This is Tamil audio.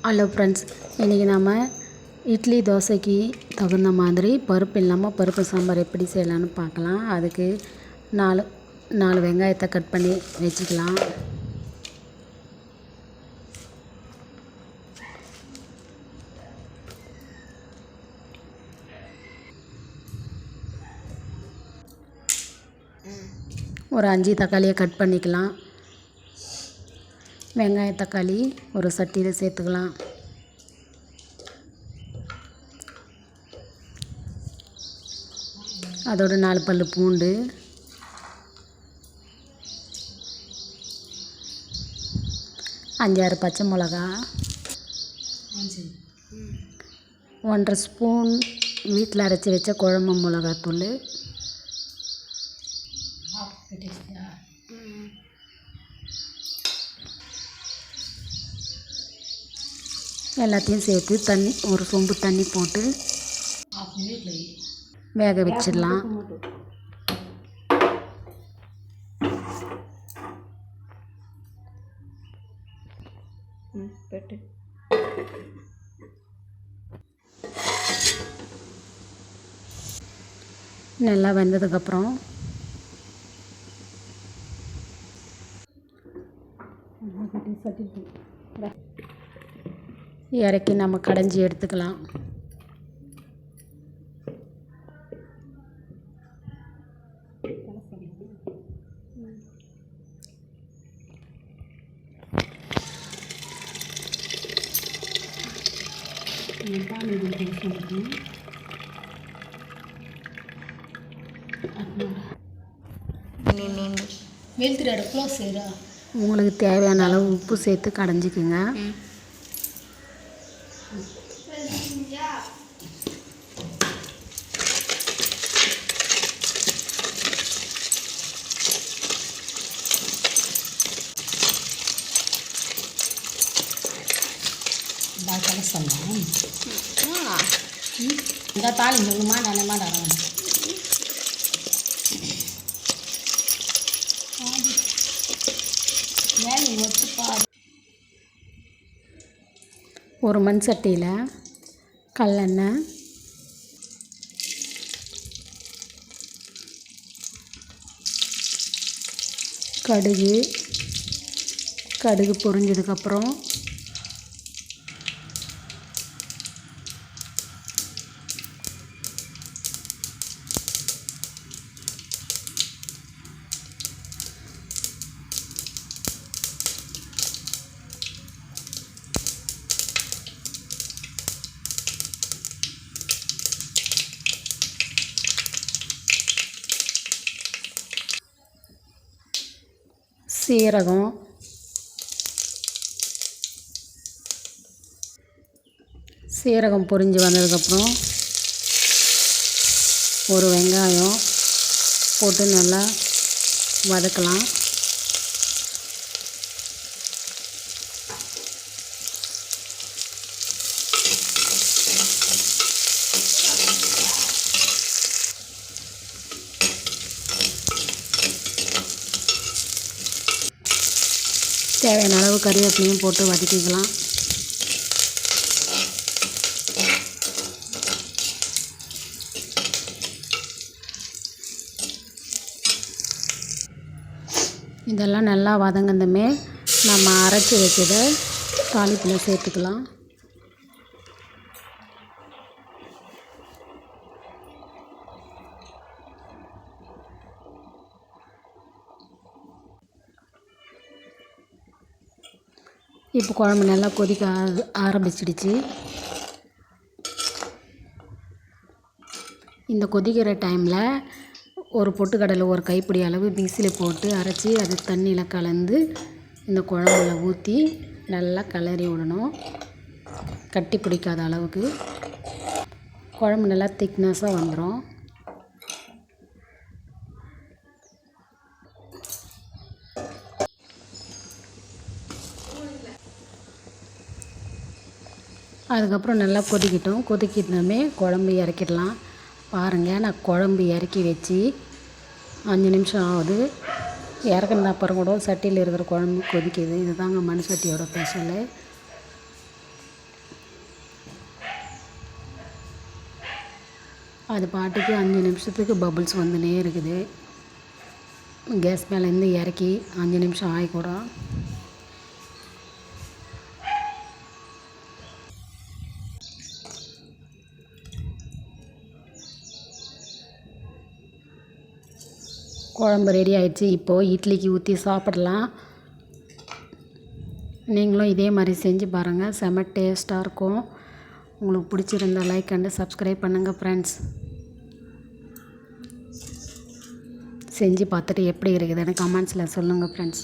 ஹலோ ஃப்ரெண்ட்ஸ், இன்றைக்கி நம்ம இட்லி தோசைக்கு தகுந்த மாதிரி பருப்பு இல்லாமல் பருப்பு சாம்பார் எப்படி செய்யலான்னு பார்க்கலாம். அதுக்கு நாலு வெங்காயத்தை கட் பண்ணி வச்சுக்கலாம். ஒரு 5 தக்காளியை கட் பண்ணிக்கலாம். வெங்காய தக்காளி ஒரு சட்டியில் சேர்த்துக்கலாம். அதோட 4 பல்லு பூண்டு, 5-6 பச்சை மிளகா, 1½ ஸ்பூன் வீட்டில் அரைச்சி வச்ச குழம்பு மிளகாத்தூள், எல்லாத்தையும் சேர்த்து ஒரு சொம்பு தண்ணி போட்டு வேக வச்சிடலாம். நல்லா வெந்ததுக்கப்புறம் இறக்கி நம்ம கடைஞ்சி எடுத்துக்கலாம். உங்களுக்கு தேவையான அளவு உப்பு சேர்த்து கடைஞ்சிக்குங்க. இந்த தாளிங்க மாட்டான ஒரு மண் சட்டியில் கல்லெண்ணெய், கடுகு பொரிஞ்சதுக்கப்புறம் சீரகம் பொரிஞ்சு வந்ததுக்கப்புறம் ஒரு வெங்காயம் போட்டு நல்லா வதக்கலாம். தேவையான அளவு கறிவேப்பிலையும் போட்டு வதக்கிக்கலாம். இதெல்லாம் நல்லா வதங்கினதுமே நம்ம அரைச்சி வச்சதை தாளிப்பில் சேர்த்துக்கலாம். இப்போ குழம்பு நல்லா கொதிக்க ஆரம்பிச்சிடுச்சு. இந்த கொதிக்கிற டைமில் ஒரு பொட்டுக்கடலை ஒரு கைப்பிடி அளவு மிக்ஸியில் போட்டு அரைச்சி அது தண்ணியில் கலந்து இந்த குழம்புல ஊற்றி நல்லா கிளறி விடணும். கட்டி பிடிக்காத அளவுக்கு குழம்பு நல்லா திக்னஸாக வந்துடும். அதுக்கப்புறம் நல்லா கொதிக்கிட்டோமே குழம்பு இறக்கிடலாம். பாருங்கள், நான் குழம்பு இறக்கி வச்சு 5 நிமிஷம் ஆகுது. இறக்குன அப்புறம் கூட சட்டியில் இருக்கிற குழம்பு கொதிக்குது. இதுதாங்க மண் சட்டியோட ஸ்பெஷலு. அது பாட்டுக்கு 5 நிமிஷத்துக்கு பபுள்ஸ் வந்துனே இருக்குது. கேஸ் மேலேருந்து இறக்கி 5 நிமிஷம் ஆகிக்கூடும். குழம்பு ரெடி ஆயிடுச்சு. இப்போது இட்லிக்கு ஊற்றி சாப்பிடலாம். நீங்களும் இதே மாதிரி செஞ்சு பாருங்கள், செம்ம டேஸ்ட்டாக இருக்கும். உங்களுக்கு பிடிச்சிருந்தால் லைக் அண்டு சப்ஸ்கிரைப் பண்ணுங்கள் ஃப்ரெண்ட்ஸ். செஞ்சு பார்த்துட்டு எப்படி இருக்குதுன்னு கமெண்ட்ஸில் சொல்லுங்கள் ஃப்ரெண்ட்ஸ்.